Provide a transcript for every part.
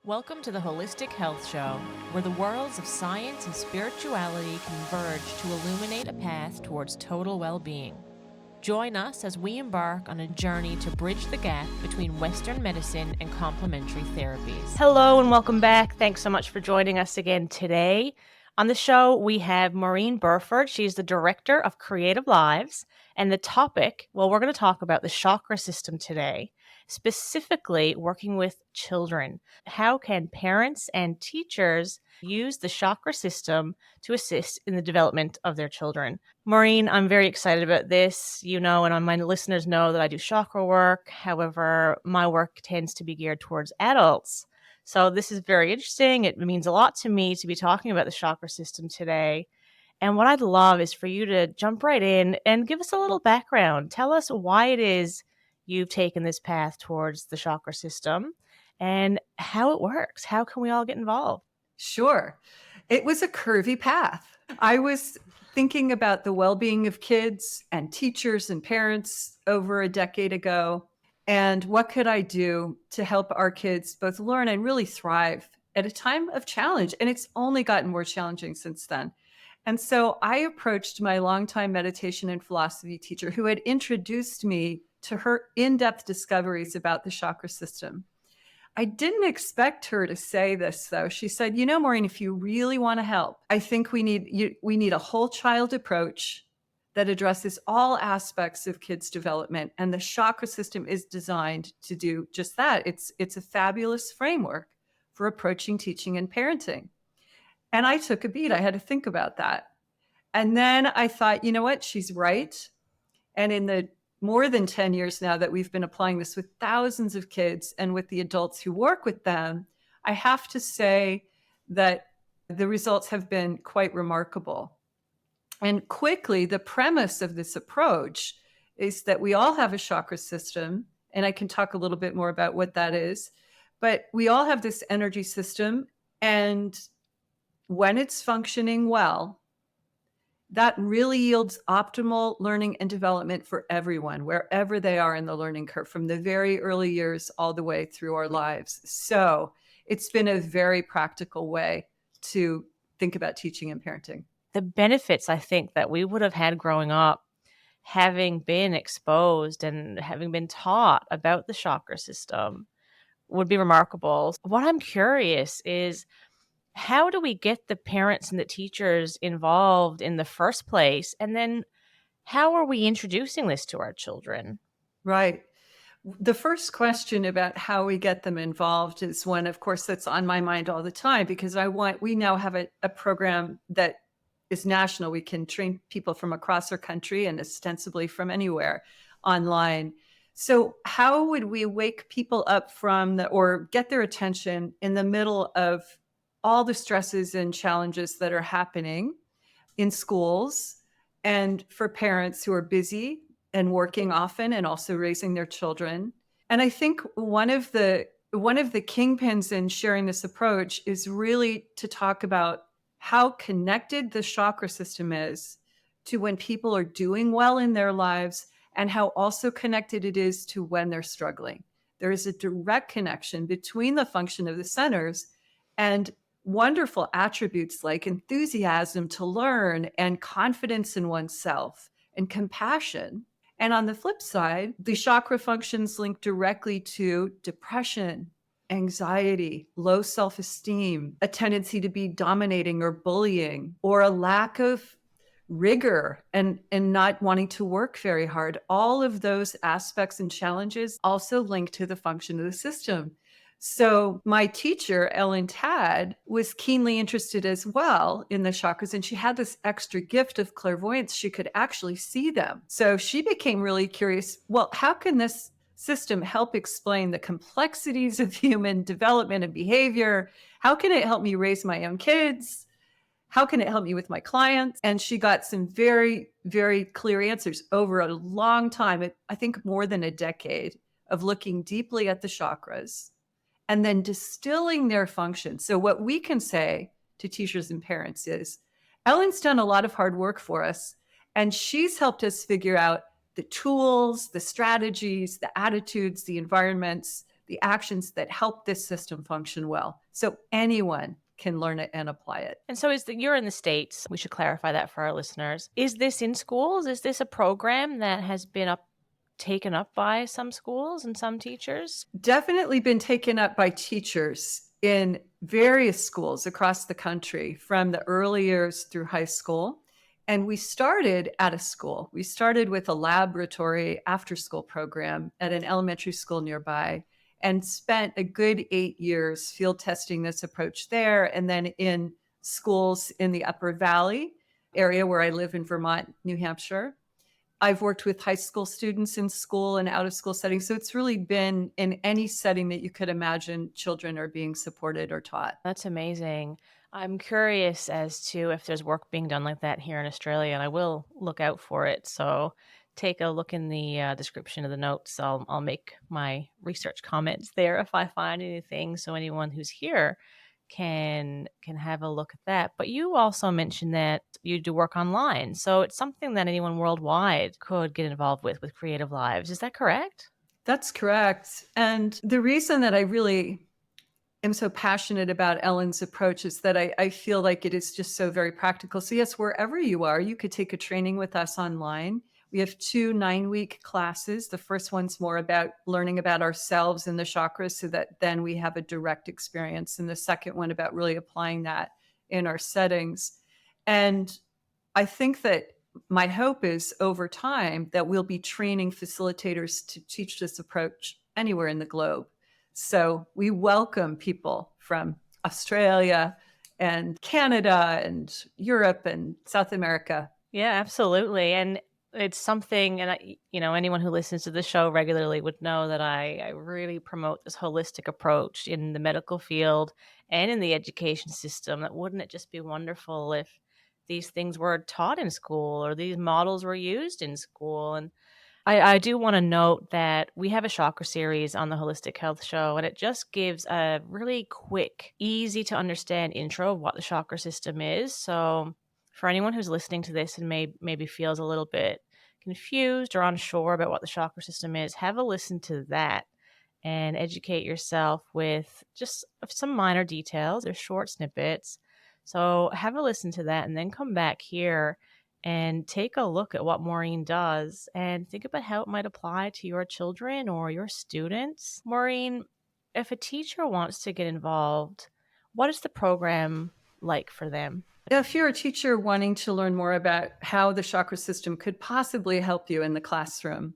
Welcome to the Holistic Health Show, where the worlds of science and spirituality converge to illuminate a path towards total well-being. Join us as we embark on a journey to bridge the gap between Western medicine and complementary therapies. Hello and welcome back. Thanks so much for joining us again today. On the show, we have Maureen Burford. She's the Director of Creative Lives. And the topic, well, we're going to talk about the chakra system today, specifically working with children. How can parents and teachers use the chakra system to assist in the development of their children? Maureen, I'm very excited about this. You know, and my listeners know that I do chakra work. However, my work tends to be geared towards adults. So this is very interesting. It means a lot to me to be talking about the chakra system today. And what I'd love is for you to jump right in and give us a little background. Tell us why it is you've taken this path towards the chakra system and how it works. How can we all get involved? Sure. It was a curvy path. I was thinking about the well-being of kids and teachers and parents over a decade ago. And what could I do to help our kids both learn and really thrive at a time of challenge? And it's only gotten more challenging since then. And so I approached my longtime meditation and philosophy teacher who had introduced me to her in-depth discoveries about the chakra system. I didn't expect her to say this, though. She said, Maureen, if you really want to help, I think we need a whole child approach that addresses all aspects of kids' development. And the chakra system is designed to do just that. It's a fabulous framework for approaching teaching and parenting. And I took a beat. I had to think about that. And then I thought, you know what? She's right. And in the more than 10 years now that we've been applying this with thousands of kids and with the adults who work with them, I have to say that the results have been quite remarkable. And quickly, the premise of this approach is that we all have a chakra system, and I can talk a little bit more about what that is, but we all have this energy system, and when it's functioning well, that really yields optimal learning and development for everyone, wherever they are in the learning curve, from the very early years all the way through our lives. So it's been a very practical way to think about teaching and parenting. The benefits, I think, that we would have had growing up, having been exposed and having been taught about the chakra system, would be remarkable. What I'm curious is, how do we get the parents and the teachers involved in the first place? And then how are we introducing this to our children? Right. The first question about how we get them involved is one, of course, that's on my mind all the time, because we now have a program that is national. We can train people from across our country and ostensibly from anywhere online. So how would we wake people up or get their attention in the middle of all the stresses and challenges that are happening in schools and for parents who are busy and working often and also raising their children? And I think one of the kingpins in sharing this approach is really to talk about how connected the chakra system is to when people are doing well in their lives, and how also connected it is to when they're struggling. There is a direct connection between the function of the centers and wonderful attributes like enthusiasm to learn and confidence in oneself and compassion. And on the flip side, the chakra functions link directly to depression, anxiety, low self-esteem, a tendency to be dominating or bullying, or a lack of rigor and not wanting to work very hard. All of those aspects and challenges also link to the function of the system. So my teacher, Ellen Tad, was keenly interested as well in the chakras, and she had this extra gift of clairvoyance. She could actually see them. So she became really curious, well, how can this system help explain the complexities of human development and behavior? How can it help me raise my own kids? How can it help me with my clients? And she got some very, very clear answers over a long time, I think more than a decade, of looking deeply at the chakras and then distilling their function. So what we can say to teachers and parents is, Ellen's done a lot of hard work for us, and she's helped us figure out the tools, the strategies, the attitudes, the environments the actions that help this system function well. So anyone can learn it and apply it. And so you're in the States. We should clarify that for our listeners. Is this in schools? Is this a program that has been taken up by some schools and some teachers? Definitely been taken up by teachers in various schools across the country, from the early years through high school. And we started at a school. We started with a laboratory after-school program at an elementary school nearby, and spent a good 8 years field testing this approach there, and then in schools in the Upper Valley area where I live in Vermont, New Hampshire. I've worked with high school students in school and out of school settings. So it's really been in any setting that you could imagine children are being supported or taught. That's amazing. I'm curious as to if there's work being done like that here in Australia, and I will look out for it. So take a look in the description of the notes. I'll make my research comments there if I find anything, so anyone who's here can have a look at that. But you also mentioned that you do work online, so it's something that anyone worldwide could get involved with Creative Lives. Is that correct? That's correct. And the reason that I really am so passionate about Ellen's approach is that I feel like it is just so very practical. So yes, wherever you are, you could take a training with us online. We have 2 9-week classes. The first one's more about learning about ourselves and the chakras, so that then we have a direct experience. And the second one about really applying that in our settings. And I think that my hope is over time that we'll be training facilitators to teach this approach anywhere in the globe. So we welcome people from Australia and Canada and Europe and South America. Yeah, absolutely. And it's something, and anyone who listens to the show regularly would know that I really promote this holistic approach in the medical field and in the education system. That wouldn't it just be wonderful if these things were taught in school or these models were used in school? And I do want to note that we have a chakra series on the Holistic Health Show, and it just gives a really quick, easy to understand intro of what the chakra system is. So for anyone who's listening to this and maybe feels a little bit confused or unsure about what the chakra system is, have a listen to that and educate yourself with just some minor details. They're short snippets. So have a listen to that and then come back here and take a look at what Maureen does and think about how it might apply to your children or your students. Maureen, if a teacher wants to get involved, what is the program like for them? If you're a teacher wanting to learn more about how the chakra system could possibly help you in the classroom,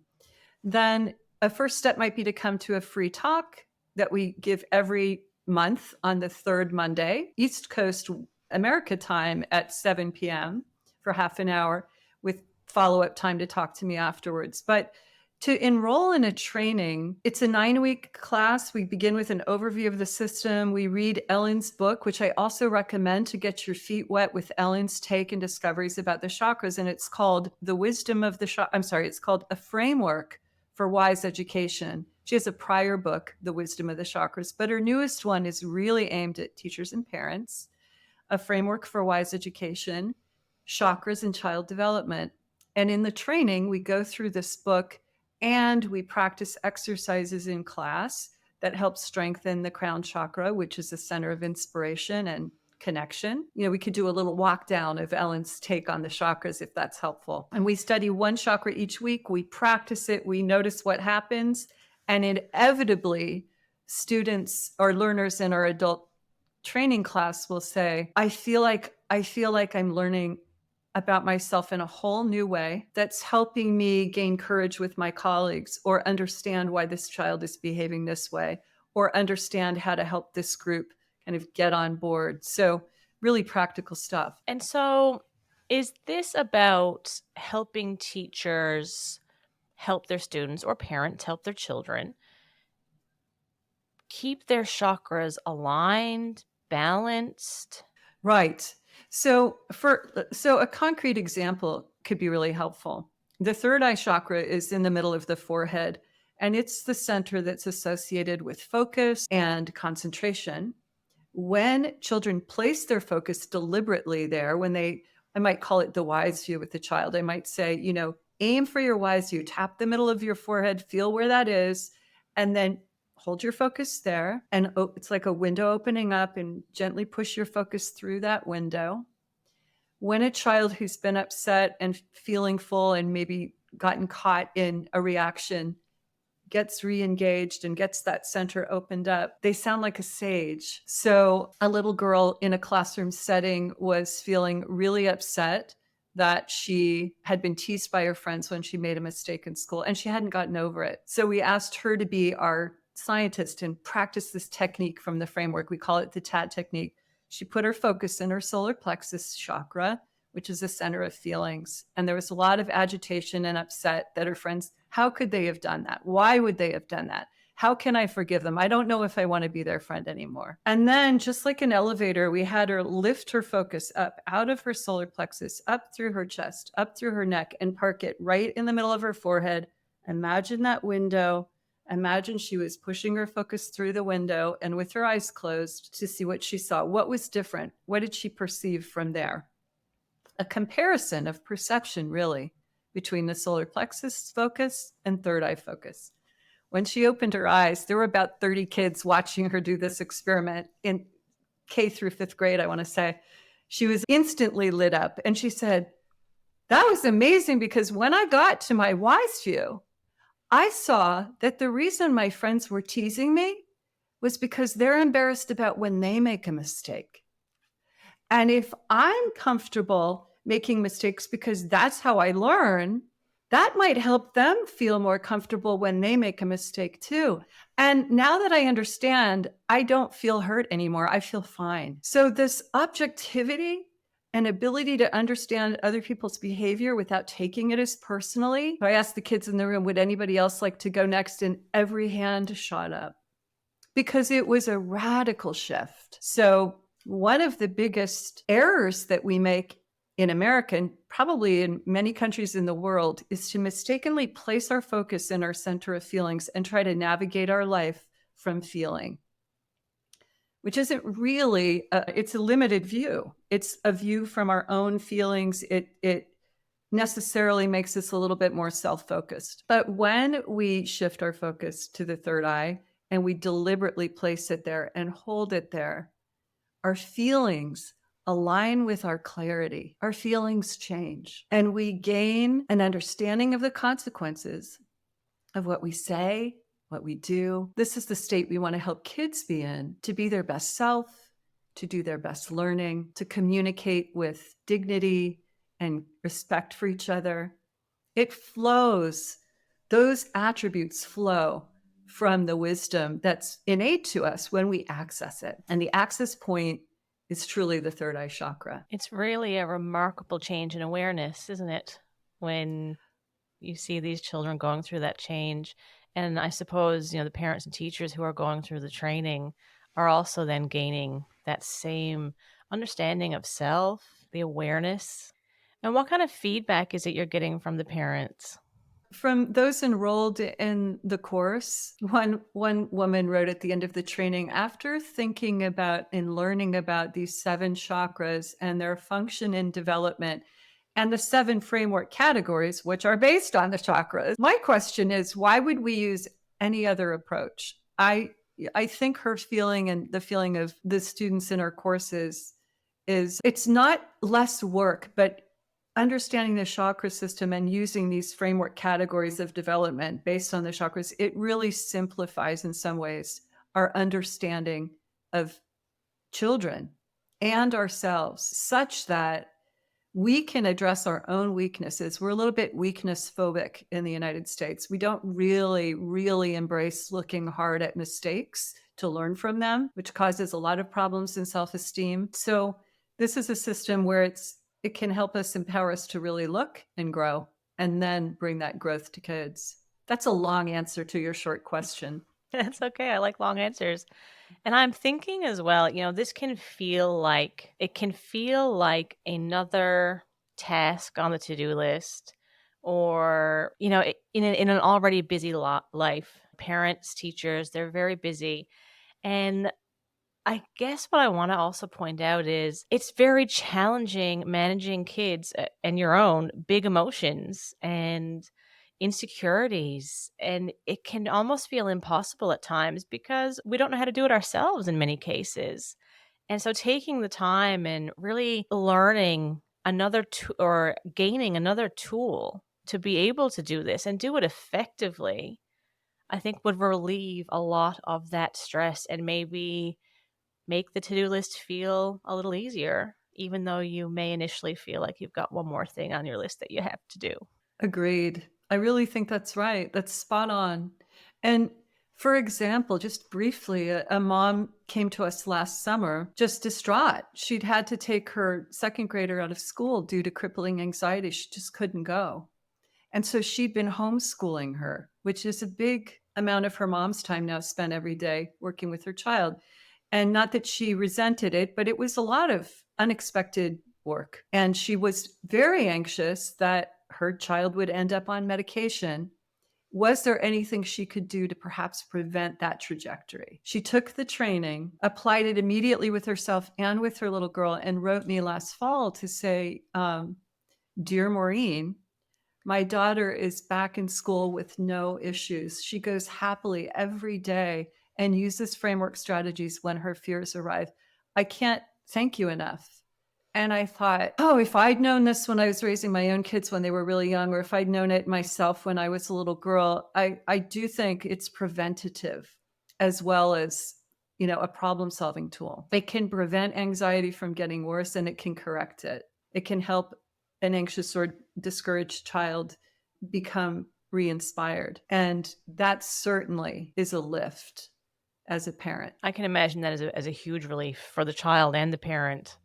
then a first step might be to come to a free talk that we give every month on the third Monday, East Coast America time at 7 p.m. for half an hour, with follow-up time to talk to me afterwards. But to enroll in a training, it's a 9-week class. We begin with an overview of the system. We read Ellen's book, which I also recommend to get your feet wet with Ellen's take and discoveries about the chakras. And it's called it's called A Framework for Wise Education. She has a prior book, The Wisdom of the Chakras, but her newest one is really aimed at teachers and parents. A Framework for Wise Education, Chakras and Child Development. And in the training, we go through this book and we practice exercises in class that help strengthen the crown chakra, which is the center of inspiration and connection. We could do a little walk down of Ellen's take on the chakras if that's helpful. And we study one chakra each week. We practice it. We notice what happens. And inevitably, students or learners in our adult training class will say, I feel like I'm learning about myself in a whole new way that's helping me gain courage with my colleagues, or understand why this child is behaving this way, or understand how to help this group kind of get on board. So really practical stuff. And so is this about helping teachers help their students, or parents help their children keep their chakras aligned, balanced? Right. So a concrete example could be really helpful. The third eye chakra is in the middle of the forehead, and it's the center that's associated with focus and concentration. When children place their focus deliberately there, I might call it the wise view with the child. I might say, aim for your wise view, tap the middle of your forehead, feel where that is, and then hold your focus there, and it's like a window opening up, and gently push your focus through that window. When a child who's been upset and feeling full and maybe gotten caught in a reaction gets re-engaged and gets that center opened up, they sound like a sage. So a little girl in a classroom setting was feeling really upset that she had been teased by her friends when she made a mistake in school, and she hadn't gotten over it. So we asked her to be our scientist and practice this technique from the framework. We call it the TAT technique. She put her focus in her solar plexus chakra, which is the center of feelings. And there was a lot of agitation and upset that her friends, how could they have done that? Why would they have done that? How can I forgive them? I don't know if I want to be their friend anymore. And then, just like an elevator, we had her lift her focus up out of her solar plexus, up through her chest, up through her neck, and park it right in the middle of her forehead. Imagine that window. Imagine she was pushing her focus through the window and with her eyes closed to see what she saw. What was different? What did she perceive from there? A comparison of perception, really, between the solar plexus focus and third eye focus. When she opened her eyes, there were about 30 kids watching her do this experiment in K through 5th grade, I want to say. She was instantly lit up, and she said, that was amazing, because when I got to my wise view, I saw that the reason my friends were teasing me was because they're embarrassed about when they make a mistake. And if I'm comfortable making mistakes because that's how I learn, that might help them feel more comfortable when they make a mistake too. And now that I understand, I don't feel hurt anymore. I feel fine. So this objectivity and ability to understand other people's behavior without taking it as personally. I asked the kids in the room, would anybody else like to go next? And every hand shot up because it was a radical shift. So one of the biggest errors that we make in America, and probably in many countries in the world, is to mistakenly place our focus in our center of feelings and try to navigate our life from feeling, which isn't really, it's a limited view. It's a view from our own feelings. It necessarily makes us a little bit more self-focused. But when we shift our focus to the third eye and we deliberately place it there and hold it there, our feelings align with our clarity. Our feelings change, and we gain an understanding of the consequences of what we say, what we do. This is the state we want to help kids be in, to be their best self, to do their best learning, to communicate with dignity and respect for each other. It flows. Those attributes flow from the wisdom that's innate to us when we access it. And the access point is truly the third eye chakra. It's really a remarkable change in awareness, isn't it? When you see these children going through that change. And I suppose, the parents and teachers who are going through the training are also then gaining that same understanding of self, the awareness. And what kind of feedback is it you're getting from the parents? From those enrolled in the course, one woman wrote at the end of the training, after thinking about and learning about these 7 chakras and their function in development and the 7 framework categories, which are based on the chakras, my question is, why would we use any other approach? I think her feeling and the feeling of the students in our courses is it's not less work, but understanding the chakra system and using these framework categories of development based on the chakras, it really simplifies in some ways our understanding of children and ourselves, such that we can address our own weaknesses. We're a little bit weakness phobic in the United States. We don't really embrace looking hard at mistakes to learn from them, which causes a lot of problems in self-esteem. So this is a system where it can help us, empower us to really look and grow, and then bring that growth to kids. That's a long answer to your short question. That's okay. I like long answers. And I'm thinking as well, this can feel like another task on the to-do list, or, in an already busy life. Parents, teachers, they're very busy. And I guess what I want to also point out is it's very challenging managing kids and your own big emotions. And insecurities. And it can almost feel impossible at times because we don't know how to do it ourselves in many cases. And so taking the time and really learning or gaining another tool to be able to do this and do it effectively, I think would relieve a lot of that stress and maybe make the to-do list feel a little easier, even though you may initially feel like you've got one more thing on your list that you have to do. Agreed. I really think that's right. That's spot on. And for example, just briefly, a mom came to us last summer just distraught. She'd had to take her second grader out of school due to crippling anxiety. She just couldn't go. And so she'd been homeschooling her, which is a big amount of her mom's time now spent every day working with her child. And not that she resented it, but it was a lot of unexpected work. And she was very anxious that her child would end up on medication. Was there anything she could do to perhaps prevent that trajectory? She took the training, applied it immediately with herself and with her little girl, and wrote me last fall to say, Dear Maureen, my daughter is back in school with no issues. She goes happily every day and uses framework strategies when her fears arrive. I can't thank you enough. And I thought, oh, if I'd known this when I was raising my own kids when they were really young, or if I'd known it myself when I was a little girl, I do think it's preventative as well as, a problem-solving tool. It can prevent anxiety from getting worse and it can correct it. It can help an anxious or discouraged child become re-inspired. And that certainly is a lift as a parent. I can imagine that as a huge relief for the child and the parent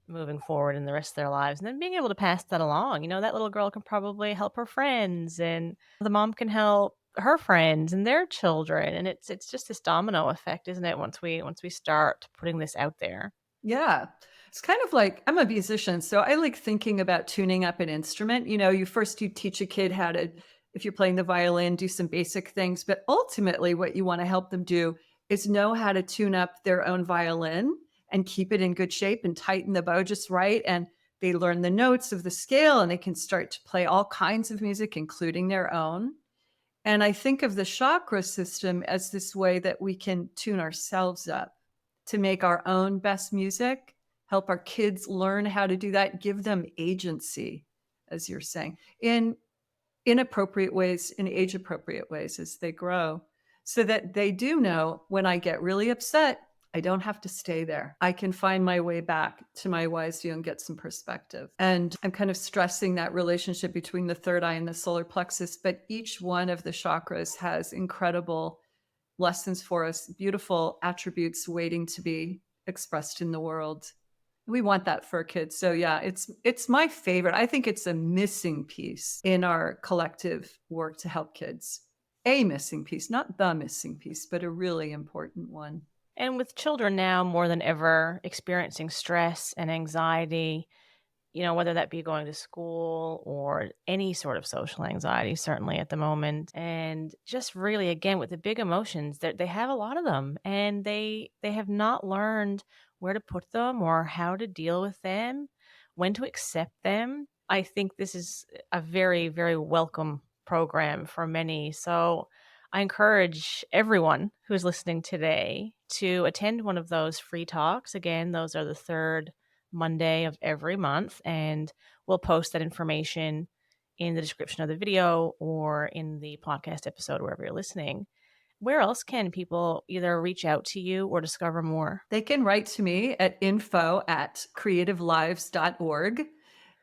moving forward in the rest of their lives. And then being able to pass that along. That little girl can probably help her friends, and the mom can help her friends and their children. And it's just this domino effect, isn't it? Once we start putting this out there. Yeah. It's kind of like I'm a musician, so I like thinking about tuning up an instrument. You teach a kid how to, if you're playing the violin, do some basic things, but ultimately what you want to help them do is know how to tune up their own violin and keep it in good shape and tighten the bow just right. And they learn the notes of the scale and they can start to play all kinds of music, including their own. And I think of the chakra system as this way that we can tune ourselves up to make our own best music, help our kids learn how to do that, give them agency, as you're saying, in inappropriate ways, in age appropriate ways as they grow, so that they do know when I get really upset, I don't have to stay there. I can find my way back to my wise view and get some perspective. And I'm kind of stressing that relationship between the third eye and the solar plexus, but each one of the chakras has incredible lessons for us, beautiful attributes waiting to be expressed in the world. We want that for our kids. So yeah, it's my favorite. I think it's a missing piece in our collective work to help kids. A missing piece, not the missing piece, but a really important one. And with children now more than ever experiencing stress and anxiety, whether that be going to school or any sort of social anxiety, certainly at the moment. And just really, again, with the big emotions, that they have a lot of them, and they have not learned where to put them or how to deal with them, when to accept them. I think this is a very, very welcome program for many. So I encourage everyone who's listening today to attend one of those free talks. Again, those are the third Monday of every month, and we'll post that information in the description of the video or in the podcast episode wherever you're listening. Where else can people either reach out to you or discover more? They can write to me at info@creativelives.org,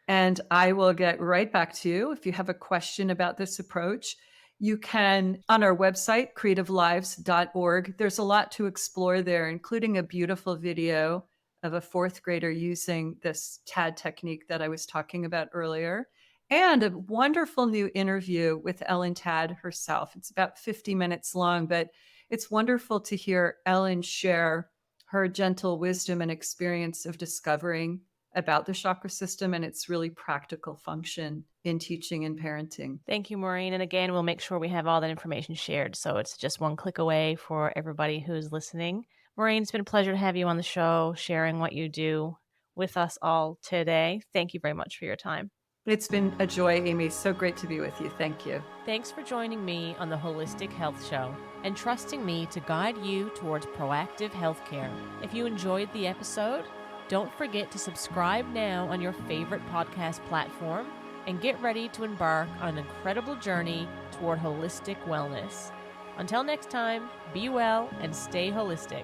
and I will get right back to you if you have a question about this approach. You can, on our website, creativelives.org, there's a lot to explore there, including a beautiful video of a fourth grader using this TAD technique that I was talking about earlier, and a wonderful new interview with Ellen Tad herself. It's about 50 minutes long, but it's wonderful to hear Ellen share her gentle wisdom and experience of discovering about the chakra system and its really practical function in teaching and parenting. Thank you, Maureen. And again, we'll make sure we have all that information shared, so it's just one click away for everybody who's listening. Maureen, it's been a pleasure to have you on the show, sharing what you do with us all today. Thank you very much for your time. It's been a joy, Amy. So great to be with you. Thank you. Thanks for joining me on the Holistic Health Show and trusting me to guide you towards proactive healthcare. If you enjoyed the episode, don't forget to subscribe now on your favorite podcast platform and get ready to embark on an incredible journey toward holistic wellness. Until next time, be well and stay holistic.